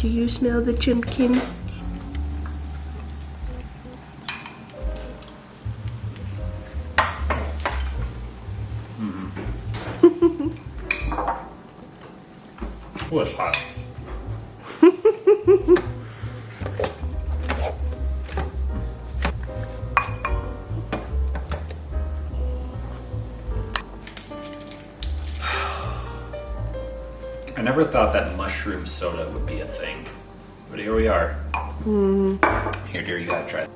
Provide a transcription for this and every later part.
Do you smell the chimkin? Oh, it's hot. I never thought that mushroom soda would be a thing, but here we are. Here, dear, you gotta try it.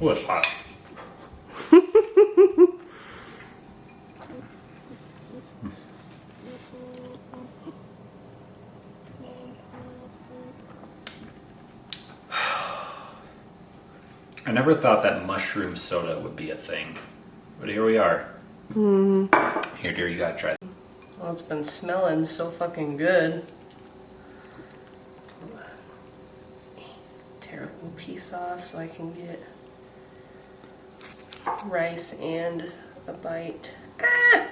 Oh, it's hot. I never thought that mushroom soda would be a thing, but here we are. Here, dear, you gotta try it. Well, it's been smelling so fucking good. Tear a little piece off so I can get rice and a bite. Ah!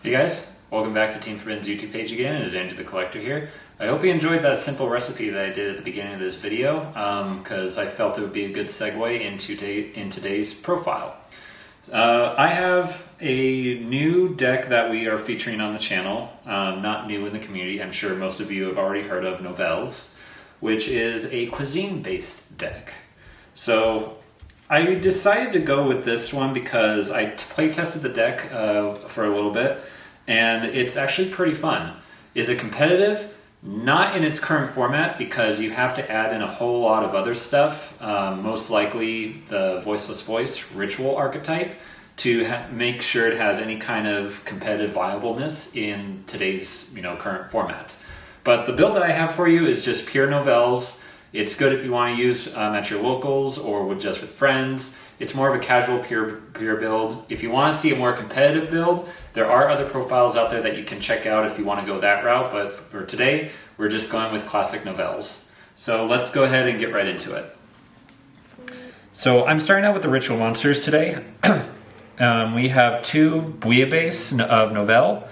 Hey guys, welcome back to Team Forbidden's YouTube page again. It is Andrew the Collector here. I hope you enjoyed that simple recipe that I did at the beginning of this video because I felt it would be a good segue in today's profile. I have a new deck that we are featuring on the channel, not new in the community. I'm sure most of you have already heard of Nouvelles, which is a cuisine-based deck. So I decided to go with this one because I play tested the deck for a little bit, and it's actually pretty fun. Is it competitive? Not in its current format because you have to add in a whole lot of other stuff, most likely the voiceless voice ritual archetype, to make sure it has any kind of competitive viableness in today's current format. But the build that I have for you is just pure Nouvelles. It's good if you want to use at your locals or just with friends. It's more of a casual pure build. If you want to see a more competitive build, there are other profiles out there that you can check out if you want to go that route. But for today, we're just going with classic Nouvelles. So let's go ahead and get right into it. So I'm starting out with the ritual monsters today. We have two bouillabaisse of Nouvelle.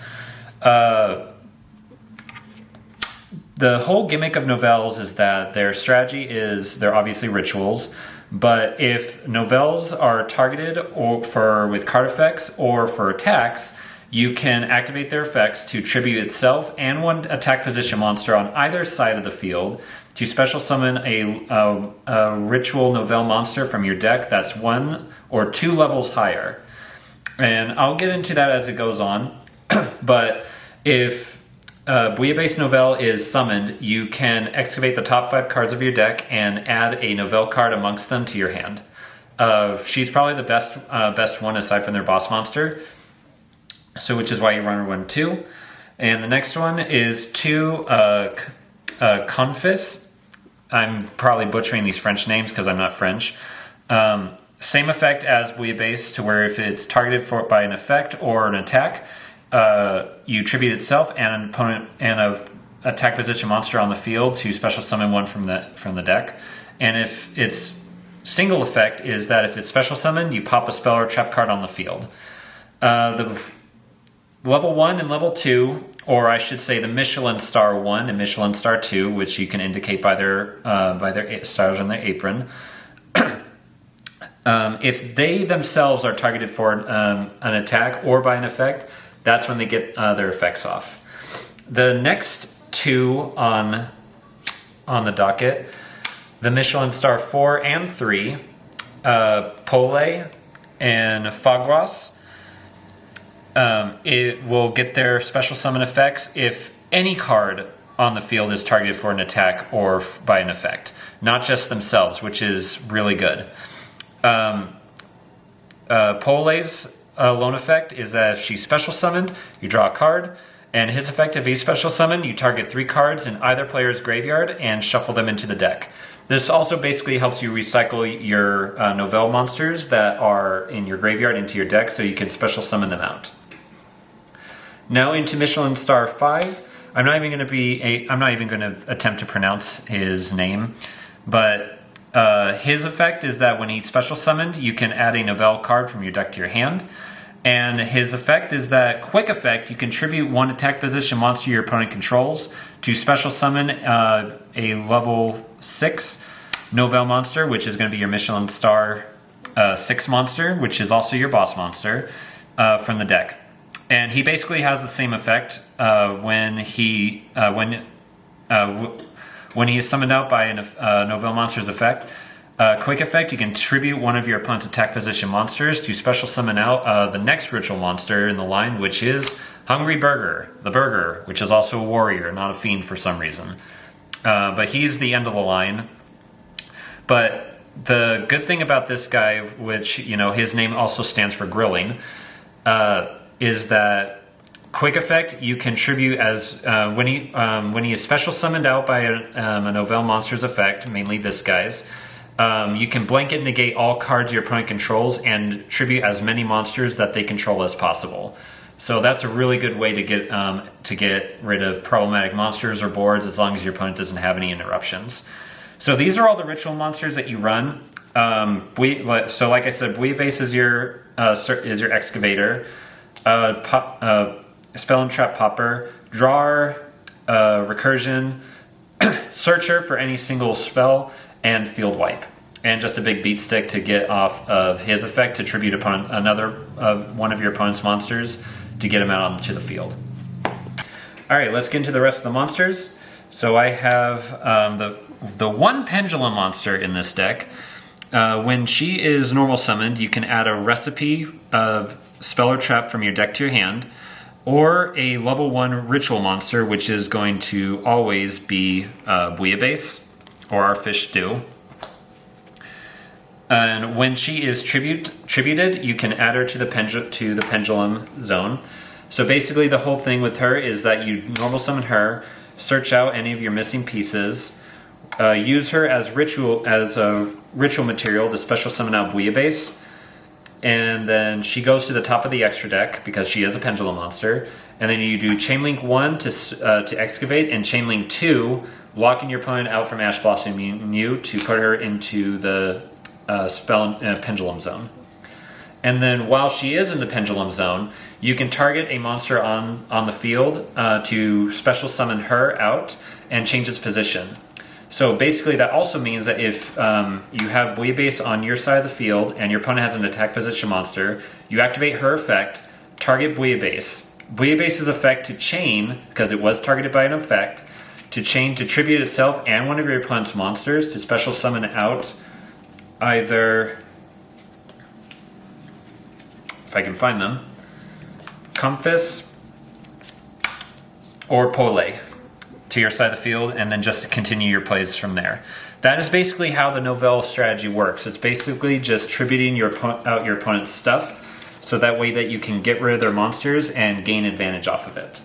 The whole gimmick of Nouvelles is that their strategy is they're obviously rituals, but if Nouvelles are targeted with card effects or for attacks, you can activate their effects to tribute itself and one attack position monster on either side of the field to special summon a ritual Nouvelle monster from your deck that's 1 or 2 levels higher. And I'll get into that as it goes on, but if Bouillabaisse Nouvelle is summoned, you can excavate the top 5 cards of your deck and add a Nouvelle card amongst them to your hand. She's probably the best one aside from their boss monster, so which is why you run her 1-2. And the next one is 2 Confis. I'm probably butchering these French names because I'm not French. Same effect as Bouillabaisse, to where if it's targeted by an effect or an attack, you tribute itself and an opponent and a attack position monster on the field to special summon one from the deck. And if its single effect is that if it's special summoned, you pop a spell or trap card on the field. The level 1 and level 2, or I should say the Michelin Star 1 and Michelin Star 2, which you can indicate by their stars on their apron. If they themselves are targeted for an attack or by an effect, that's when they get their effects off. The next two on the docket, the Michelin Star 4 and 3, Pole and Fagras, it will get their special summon effects if any card on the field is targeted for an attack or by an effect, not just themselves, which is really good. Pole's lone effect is that if she's special summoned, you draw a card, and his effect, if he's special summoned, you target 3 cards in either player's graveyard and shuffle them into the deck. This also basically helps you recycle your Nouvelles monsters that are in your graveyard into your deck, so you can special summon them out. Now into Michelin Star 5. I'm not even going to attempt to pronounce his name, but his effect is that when he's special summoned, you can add a Nouvelle card from your deck to your hand. And his effect is that quick effect, you contribute 1 attack position monster your opponent controls to special summon a level 6 Nouvelle monster, which is going to be your Michelin Star 6 monster, which is also your boss monster from the deck. And he basically has the same effect when he is summoned out by a Nouvelle monster's effect. Quick effect, you can tribute 1 of your opponent's attack position monsters to special summon out the next ritual monster in the line, which is Hungry Burger, the Burger, which is also a warrior, not a fiend for some reason. But he's the end of the line. But the good thing about this guy, which, his name also stands for grilling, is that quick effect, you contribute as when he is special summoned out by a Nouvelle monster's effect, mainly this guy's. You can blanket negate all cards your opponent controls and tribute as many monsters that they control as possible. So that's a really good way to get rid of problematic monsters or boards, as long as your opponent doesn't have any interruptions. So these are all the ritual monsters that you run. So like I said, Bouillabaisse is your excavator. Spell and Trap Popper, Drawer, Recursion, Searcher for any single spell, and Field Wipe. And just a big beat stick to get off of his effect to tribute upon one of your opponent's monsters to get him out onto the field. Alright, let's get into the rest of the monsters. So I have the one Pendulum monster in this deck. When she is normal summoned, you can add a recipe of spell or trap from your deck to your hand, or a level 1 ritual monster, which is going to always be Bouillabaisse, or our fish stew. And when she is tributed, you can add her to the pendulum zone. So basically the whole thing with her is that you normal summon her, search out any of your missing pieces, use her as a ritual material to special summon out Bouillabaisse, and then she goes to the top of the extra deck because she is a pendulum monster. And then you do Chainlink 1 to excavate, and Chainlink 2, locking your opponent out from Ash Blossom Mew to put her into the pendulum zone. And then while she is in the pendulum zone, you can target a monster on the field to special summon her out and change its position. So basically that also means that if you have Bouillabaisse on your side of the field and your opponent has an attack position monster, you activate her effect, target Bouillabaisse. Bouillabaisse's effect to chain, because it was targeted by an effect, to chain to tribute itself and one of your opponent's monsters to special summon out either, if I can find them, Compass or Pole to your side of the field, and then just continue your plays from there. That is basically how the Nouvelle strategy works. It's basically just tributing out your opponent's stuff, so that way that you can get rid of their monsters and gain advantage off of it.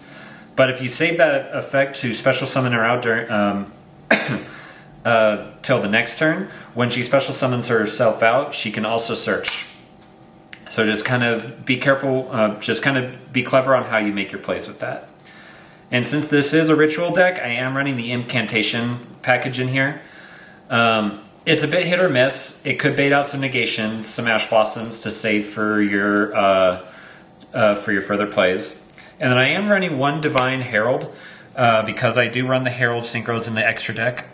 But if you save that effect to special summon her out during till the next turn, when she special summons herself out, she can also search. So just kind of be careful, just kind of be clever on how you make your plays with that. And since this is a ritual deck, I am running the incantation package in here. It's a bit hit or miss. It could bait out some negations, some Ash Blossoms to save for your further plays. And then I am running one Divine Herald because I do run the Herald Synchros in the extra deck.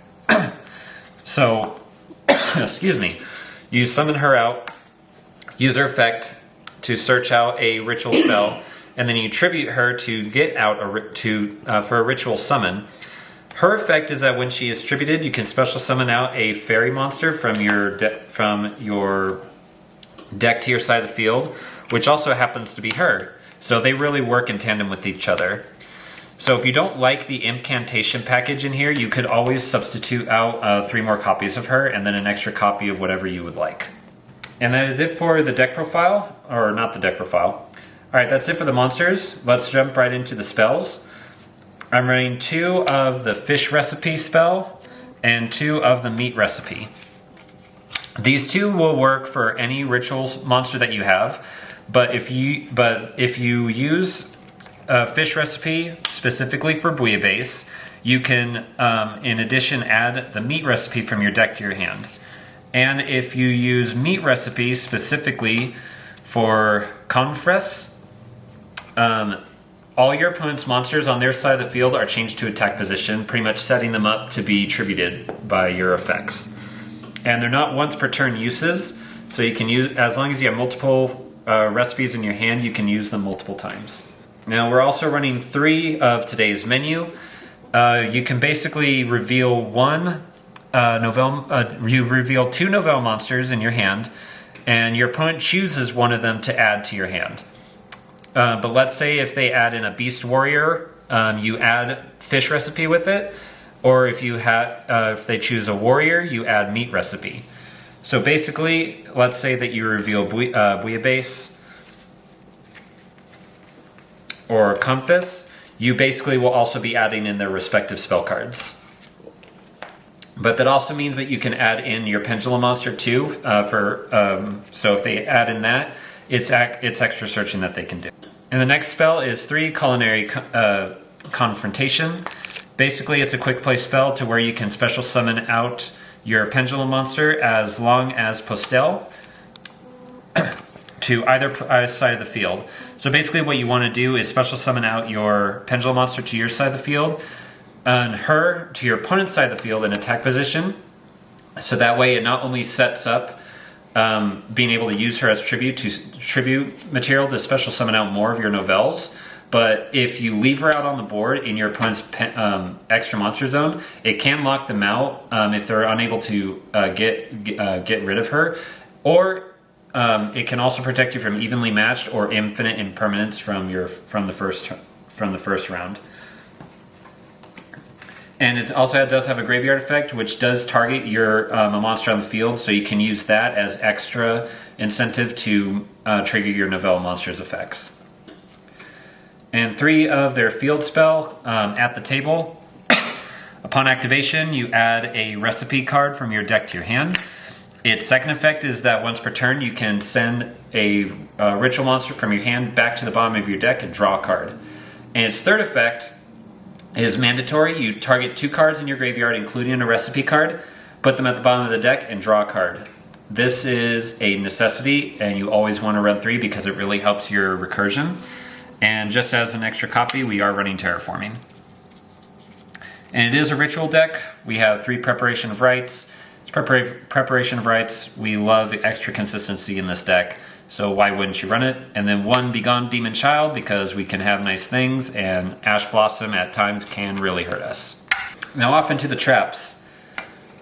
So, excuse me, you summon her out, use her effect to search out a ritual spell, and then you tribute her to get out for a ritual summon. Her effect is that when she is tributed, you can special summon out a fairy monster from your deck to your side of the field, which also happens to be her. So they really work in tandem with each other. So if you don't like the incantation package in here, you could always substitute out 3 more copies of her and then an extra copy of whatever you would like. And that is it for the deck profile, or not the deck profile. Alright, that's it for the monsters. Let's jump right into the spells. I'm running 2 of the fish recipe spell and 2 of the meat recipe. These 2 will work for any rituals monster that you have, but if you use a fish recipe specifically for bouillabaisse, you can in addition add the meat recipe from your deck to your hand. And if you use meat recipe specifically for confres, all your opponent's monsters on their side of the field are changed to attack position, pretty much setting them up to be tributed by your effects. And they're not once per turn uses, so you can use, as long as you have multiple recipes in your hand, you can use them multiple times. Now we're also running 3 of today's menu. You can basically reveal you reveal 2 Nouvelles monsters in your hand, and your opponent chooses one of them to add to your hand. But let's say if they add in a Beast Warrior, you add fish recipe with it, or if they choose a Warrior, you add meat recipe. So basically, let's say that you reveal Bouillabaisse or Compass, you basically will also be adding in their respective spell cards. But that also means that you can add in your Pendulum monster too, so if they add in that, it's extra searching that they can do. And the next spell is 3 Culinary Confrontation. Basically, it's a quick play spell to where you can special summon out your Pendulum monster as long as Postel to either side of the field. So basically what you want to do is special summon out your Pendulum monster to your side of the field and her to your opponent's side of the field in attack position. So that way it not only sets up being able to use her as tribute material to special summon out more of your Nouvelles, but if you leave her out on the board in your opponent's extra monster zone, it can lock them out if they're unable to get rid of her, or it can also protect you from evenly matched or infinite impermanence from the first round. And it also does have a graveyard effect, which does target a monster on the field, so you can use that as extra incentive to trigger your Nouvelle monster's effects. And 3 of their field spell at the table. Upon activation, you add a recipe card from your deck to your hand. Its second effect is that once per turn, you can send a ritual monster from your hand back to the bottom of your deck and draw a card. And its third effect is mandatory. You target 2 cards in your graveyard, including a recipe card, put them at the bottom of the deck, and draw a card. This is a necessity, and you always want to run 3 because it really helps your recursion. And just as an extra copy, we are running Terraforming. And it is a ritual deck. We have 3 Preparation of Rites. It's Preparation of Rites. We love extra consistency in this deck, so why wouldn't you run it? And then 1 Begone Demon Child, because we can have nice things, and Ash Blossom at times can really hurt us. Now off into the traps.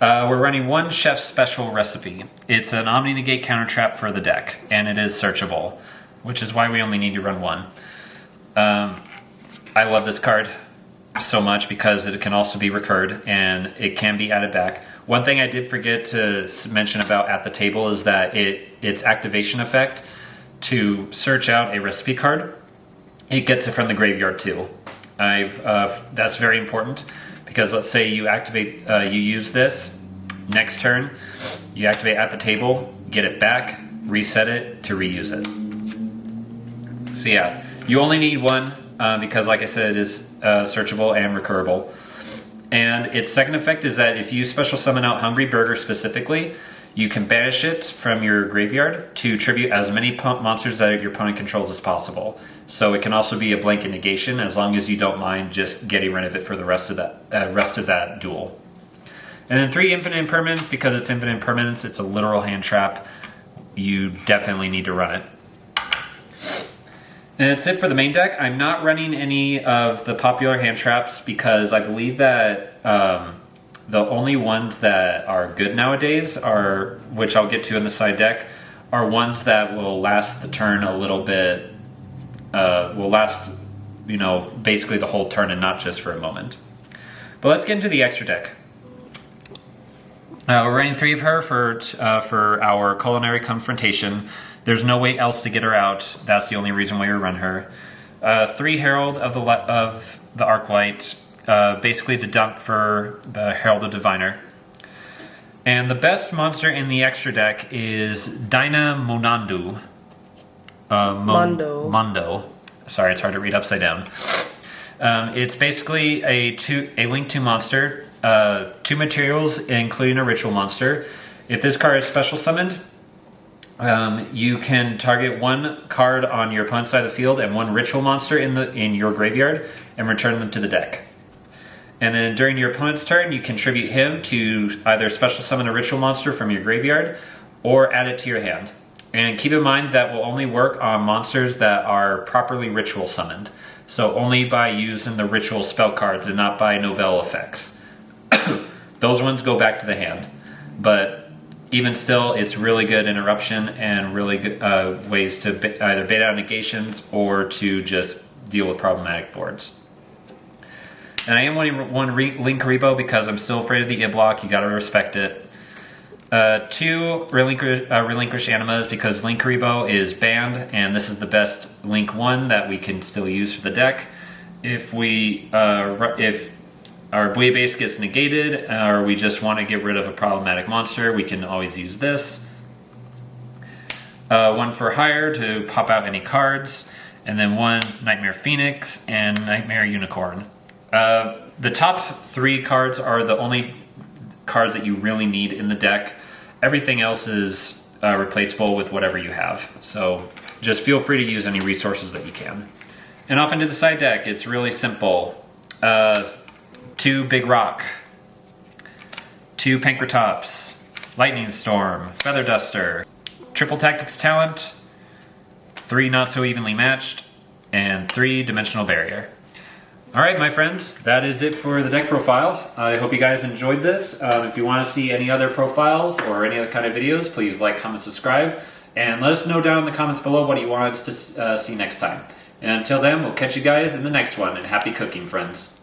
We're running 1 Chef's Special recipe. It's an Omni Negate counter trap for the deck, and it is searchable, which is why we only need to run 1. I love this card so much because it can also be recurred and it can be added back. One thing I did forget to mention about at the table is that its activation effect to search out a recipe card, it gets it from the graveyard too. That's very important because let's say you activate, you use this, next turn, you activate at the table, get it back, reset it to reuse it. So yeah, you only need 1 because like I said, it is searchable and recurable. And its second effect is that if you special summon out Hungry Burger specifically, you can banish it from your graveyard to tribute as many monsters that your opponent controls as possible. So it can also be a blanket negation as long as you don't mind just getting rid of it for the rest of that duel. And then 3 Infinite Impermanence, because it's Infinite Impermanence, it's a literal hand trap. you definitely need to run it. And that's it for the main deck. I'm not running any of the popular hand traps because I believe that the only ones that are good nowadays are, which I'll get to in the side deck, are ones that will last the turn a little bit, will last, you know, basically the whole turn and not just for a moment. But let's get into the extra deck. We're running 3 of her for our culinary confrontation. There's no way else to get her out. That's the only reason why we run her. 3 Herald of the Arclight, basically the dump for the Herald of Diviner. And the best monster in the extra deck is Dyna Monandu. Mondo. Sorry, it's hard to read upside down. It's basically a Link 2 monster, 2 materials, including a ritual monster. If this card is special summoned, you can target 1 card on your opponent's side of the field and 1 ritual monster in your graveyard and return them to the deck. And then during your opponent's turn, you contribute him to either special summon a ritual monster from your graveyard or add it to your hand. And keep in mind that will only work on monsters that are properly ritual summoned. So only by using the ritual spell cards and not by Nouvelles effects. Those ones go back to the hand. But even still, it's really good interruption and really good ways to either bait out negations or to just deal with problematic boards. And I am wanting 1 Link Rebo because I'm still afraid of the I-block. You gotta respect it. 2 Relinquish Animas because Link Rebo is banned, and this is the best Link 1 that we can still use for the deck. If our Buoy base gets negated, or we just want to get rid of a problematic monster, we can always use this. 1 for hire to pop out any cards, and then 1 Nightmare Phoenix and Nightmare Unicorn. The top 3 cards are the only cards that you really need in the deck. Everything else is replaceable with whatever you have. So just feel free to use any resources that you can. And off into the side deck, it's really simple. 2 Big Rock, 2 Pankratops, Lightning Storm, Feather Duster, Triple Tactics Talent, 3 Not So Evenly Matched, and 3 Dimensional Barrier. Alright, my friends, that is it for the deck profile. I hope you guys enjoyed this. If you want to see any other profiles or any other kind of videos, please like, comment, subscribe, and let us know down in the comments below what you want us to see next time. And until then, we'll catch you guys in the next one, and happy cooking, friends.